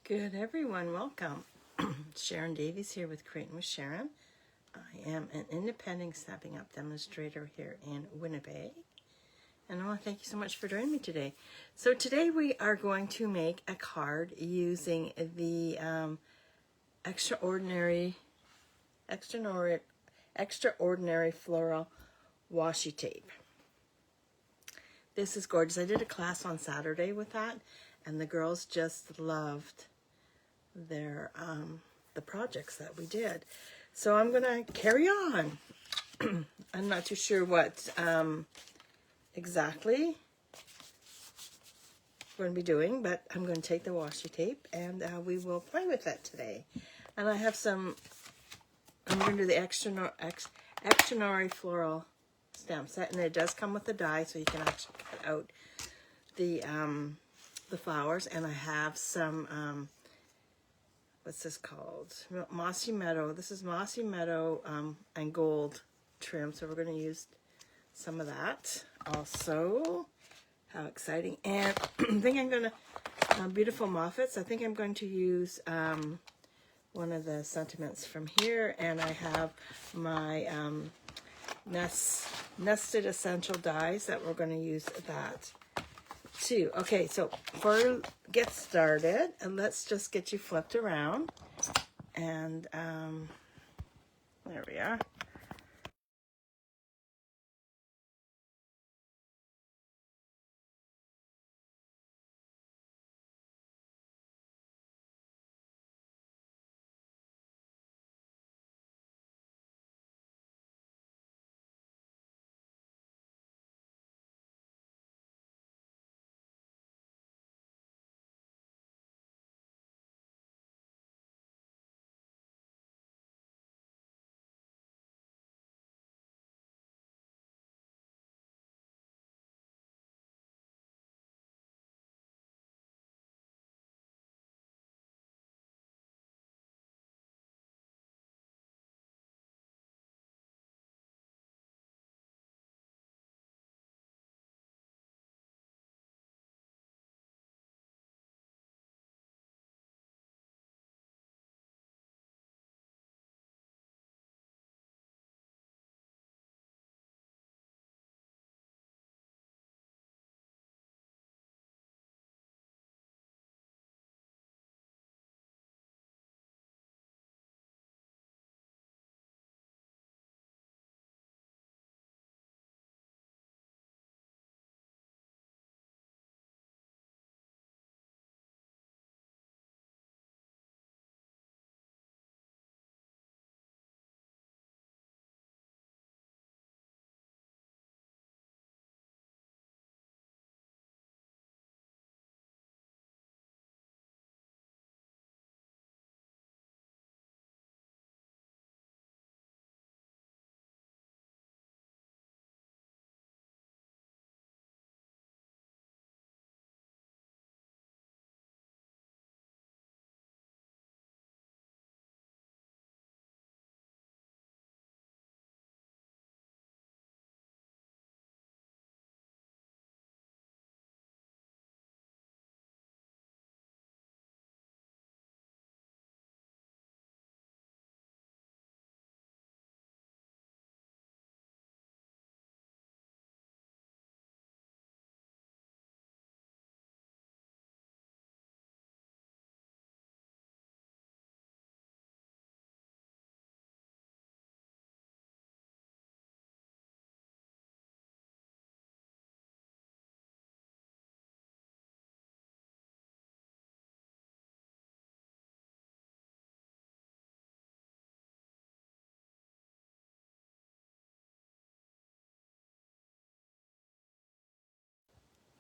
Good everyone, welcome. Sharon Davies here with Creating with Sharon. I am an independent Snapping Up demonstrator here in Winnipeg. And I want to thank you so much for joining me today. So today we are going to make a card using the extraordinary Floral Washi Tape. This is gorgeous. I did a class on Saturday with that, and the girls just loved their the projects that we did. So I'm gonna carry on. I'm not too sure what exactly we're going to be doing, but I'm going to take the washi tape and we will play with it today. And I have some, I'm going to do the extraordinary floral stamp set, and it does come with a die, so you can actually cut out the flowers. And I have some what's this called? Mossy Meadow. This is Mossy Meadow and gold trim, so we're going to use some of that also. How exciting. And I think I'm going to, Beautiful Moffats, I think I'm going to use one of the sentiments from here, and I have my nested essential dies that we're going to use that too. Okay, so before we get started, and let's just get you flipped around, and there we are.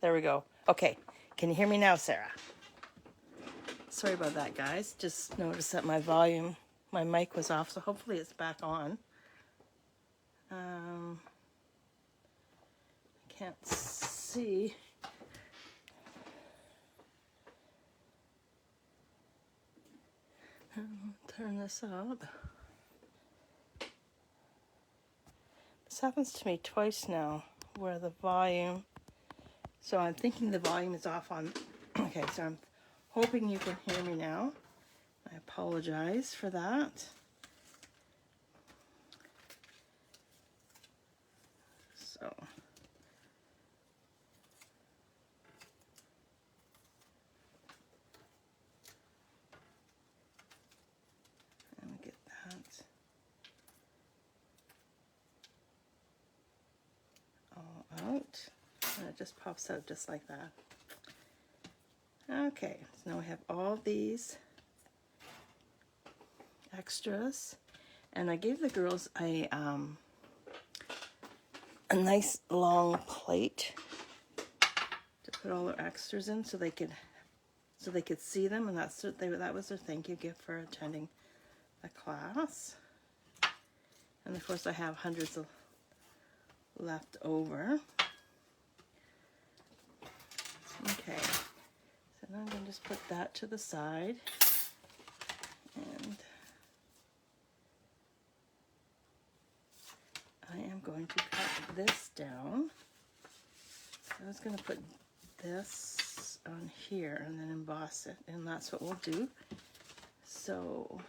There we go. Okay, can you hear me now, Sarah? Sorry about that, guys. Just noticed that my volume, my mic was off, so hopefully it's back on. Can't see. Turn this up. This happens to me twice now, where the volume, so I'm thinking the volume is off on, okay, so I'm hoping you can hear me now. I apologize for that. So, and get that all out. And it just pops out just like that. Okay, so now we have all these extras, and I gave the girls a nice long plate to put all their extras in, so they could see them, and that was their thank you gift for attending the class. And of course, I have hundreds of left over. Okay. So now I'm going to just put that to the side, and I am going to cut this down. So I was going to put this on here and then emboss it, and that's what we'll do. So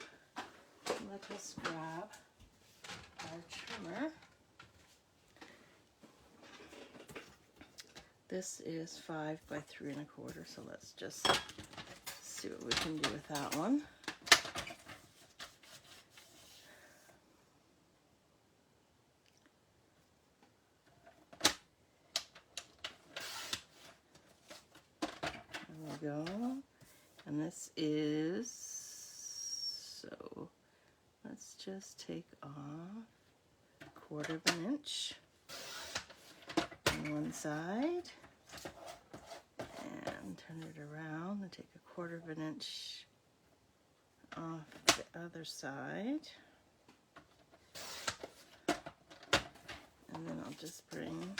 let us grab our trimmer. This is 5 by 3 1/4, so let's just see what we can do with that one. There we go. And this is, so let's just take off 1/4 of an inch on one side. And turn it around and take 1/4 of an inch off the other side. And then I'll just bring,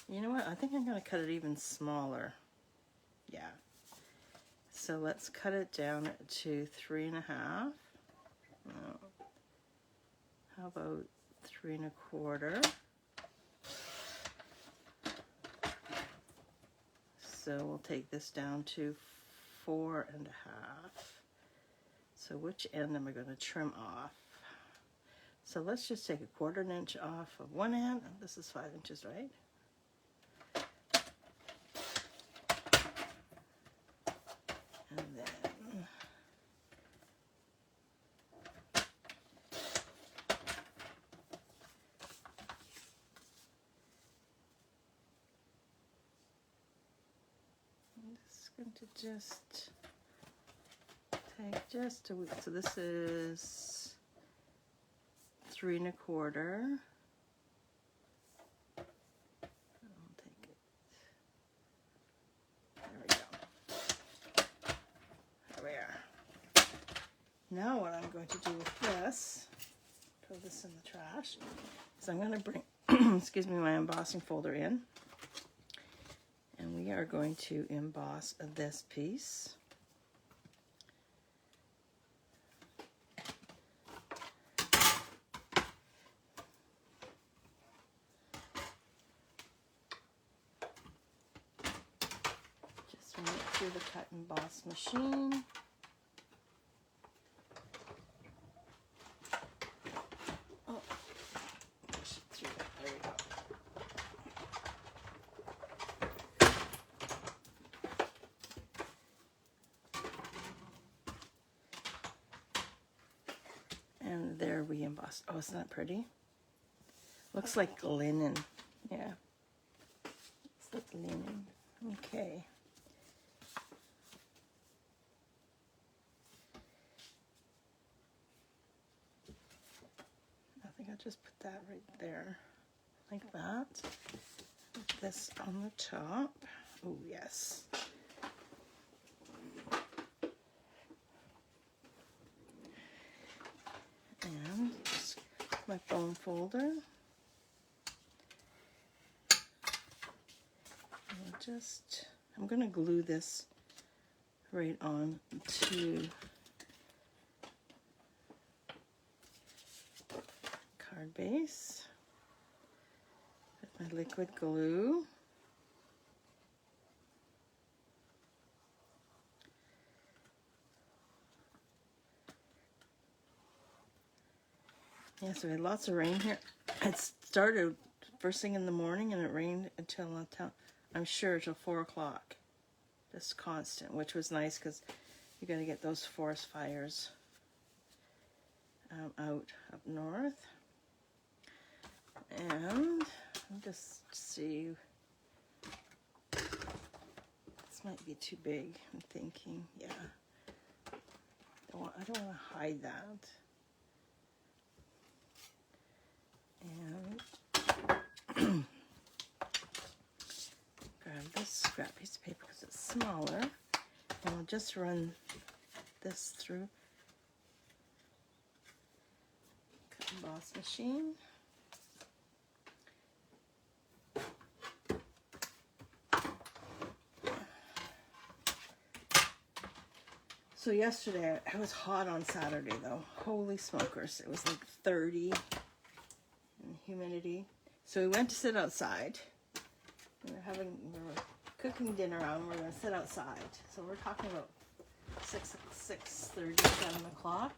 you know what, I think I'm going to cut it even smaller. Yeah. So let's cut it down to 3 1/2. No. How about 3 1/4? So we'll take this down to 4 1/2. So which end am I going to trim off? So let's just take 1/4 inch off of one end. This is 5 inches, right? And then I'm just going to just take just a week. So this is 3 1/4. I'll take it. There we go. There we are. Now what I'm going to do with this, throw this in the trash, is I'm going to bring, excuse me, my embossing folder in. And we are going to emboss this piece. Just run it through the cut and emboss machine. Oh, push it through. There we go. And there we embossed. Oh, isn't that pretty? Looks like linen. Yeah. It's like linen. Okay. I think I'll just put that right there. Like that. Put this on the top. Oh, yes. And just my foam folder. And I'm going to glue this right on to card base with my liquid glue. Yeah, so we had lots of rain here. It started first thing in the morning and it rained until, I'm sure, till 4 o'clock. Just constant, which was nice because you got to get those forest fires out up north. And I'll just see. This might be too big, I'm thinking. Yeah. I don't want to hide that. And grab this scrap piece of paper because it's smaller. And I'll just run this through emboss machine. So yesterday, it was hot on Saturday though. Holy smokers, it was like 30 and humidity. So we went to sit outside. We were cooking dinner out and we're gonna sit outside. So we're talking about 6:30, 7 o'clock.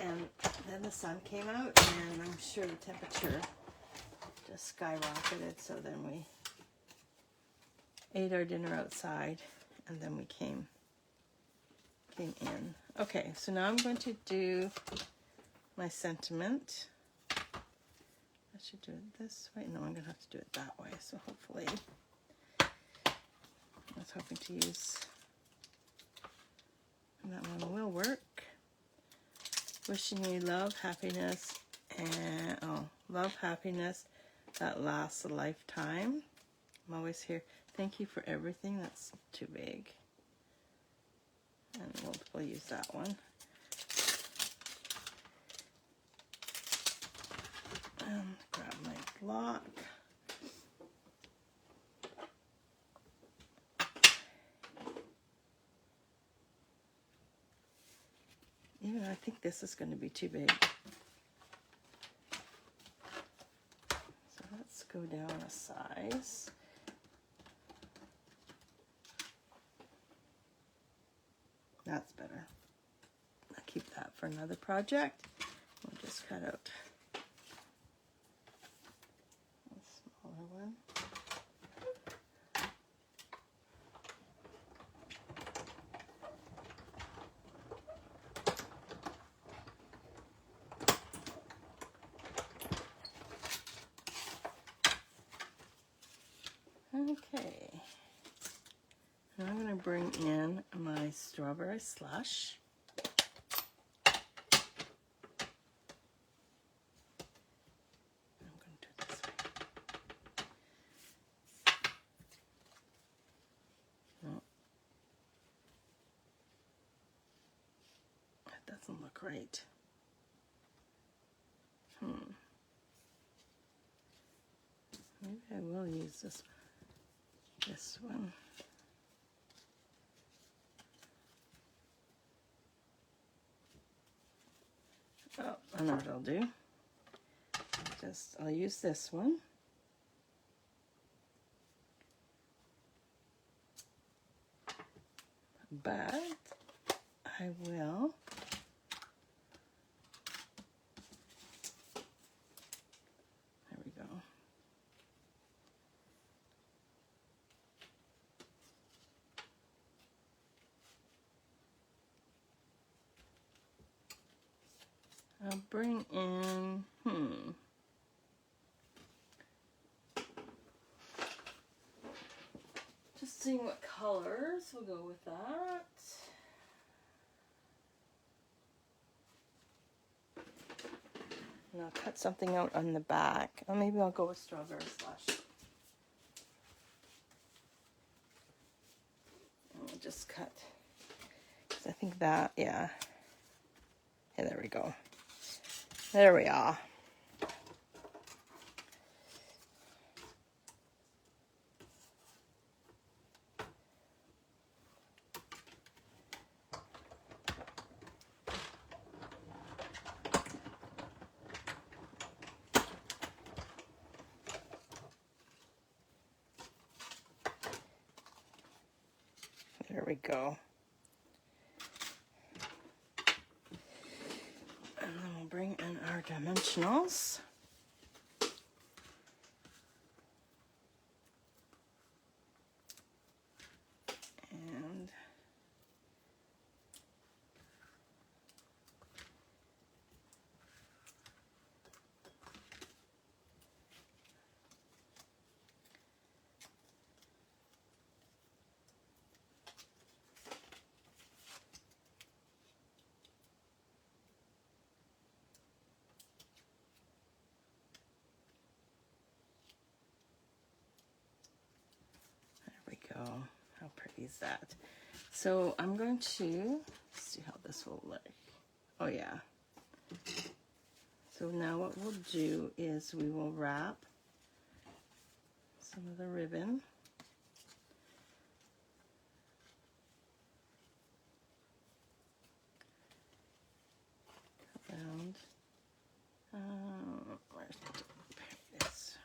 And then the sun came out and I'm sure the temperature just skyrocketed. So then we ate our dinner outside and then we came in. Okay, so now I'm going to do my sentiment. I should do it this way. No, I'm going to have to do it that way. So hopefully, I was hoping to use, and that one will work. Wishing you love, happiness, and love, happiness that lasts a lifetime. I'm always here. Thank you for everything. That's too big. And we'll use that one. And grab my block. Even I think this is going to be too big. So let's go down a size. That's better. I'll keep that for another project. We'll just cut out a smaller one. Okay. Now I'm going to bring in my strawberry slush. I'm going to do it this way. No. That doesn't look right. Maybe I will use this one. Oh, I know what I'll do. I'll use this one. But I will there we go. I'll bring in, just seeing what colors will go with that. And I'll cut something out on the back. Or maybe I'll go with Strawberry Slush. And I'll just cut, because I think that, yeah, there we go. There we are. There we go. And then we'll bring in our dimensionals. And go. How pretty is that? So I'm going to see how this will look. Oh yeah. So now what we'll do is we will wrap some of the ribbon around. Where's the tape? Here it is.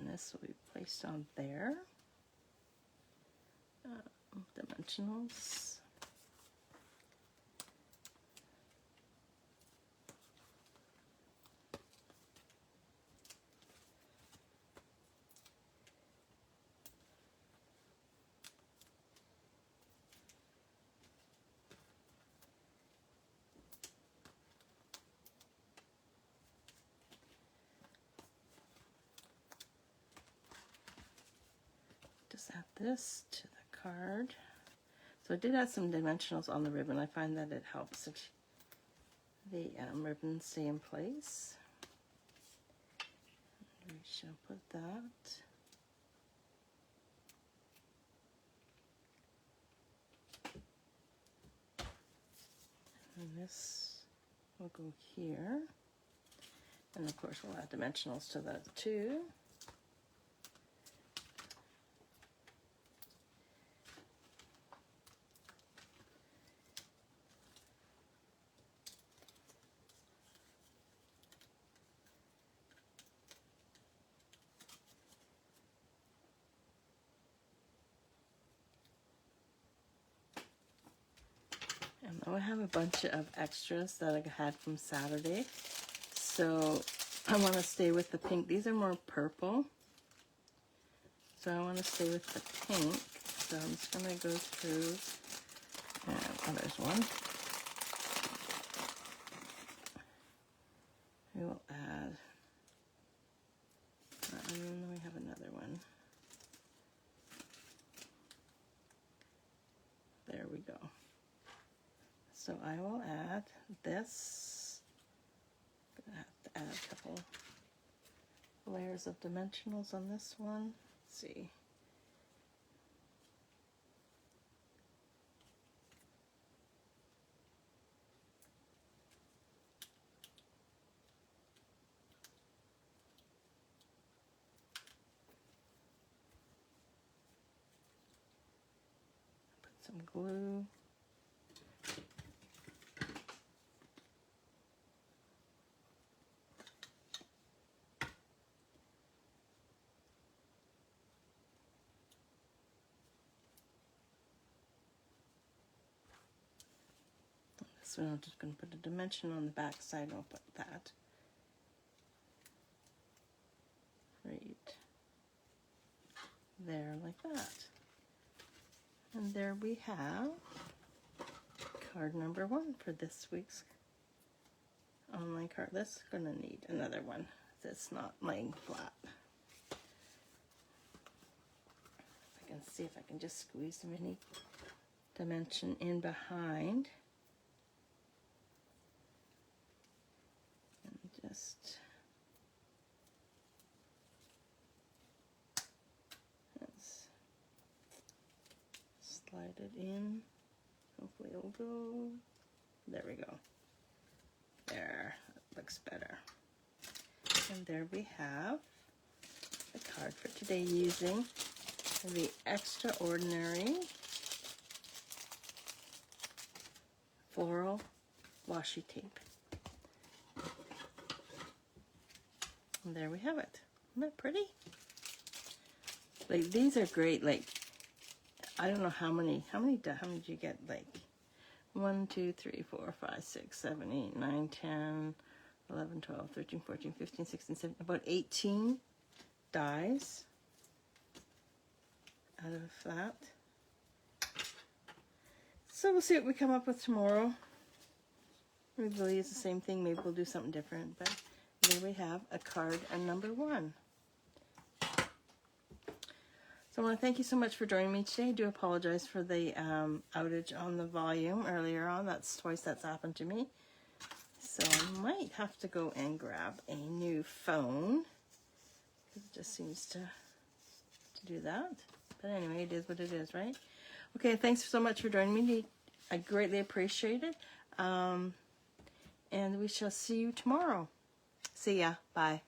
This will be placed on there. Dimensionals. Just add this to the card. So I did add some dimensionals on the ribbon. I find that it helps the ribbon stay in place. We shall put that. And this will go here. And of course we'll add dimensionals to that too. I have a bunch of extras that I had from Saturday, so I want to stay with the pink. These are more purple, so I want to stay with the pink. So I'm just going to go through, oh, there's one. We will add, and then we have another one. There we go. So I will add this. I'm gonna have to add a couple layers of dimensionals on this one. Let's see. Put some glue. So I'm just going to put a dimension on the back side. I'll put that right there like that. And there we have card number 1 for this week's online card. This is going to need another one that's not laying flat. I can see if I can just squeeze some mini dimension in behind. Just let's slide it in. Hopefully it'll go. There we go. There, that looks better. And there we have the card for today using the Extraordinary Floral Washi Tape. And there we have it. Isn't that pretty? Like, these are great. Like, I don't know how many do you get? Like 1, 2, 3, 4, 5, 6, 7, 8, 9, 10, 11, 12, 13, 14, 15, 16, 17, about 18 dies out of that. So we'll see what we come up with tomorrow. Maybe we'll use the same thing. Maybe we'll do something different. But there we have a card and number 1. So I want to thank you so much for joining me today. I do apologize for the outage on the volume earlier on. That's twice that's happened to me. So I might have to go and grab a new phone. It just seems to do that. But anyway, it is what it is, right? Okay, thanks so much for joining me. I greatly appreciate it. And we shall see you tomorrow. See ya. Bye.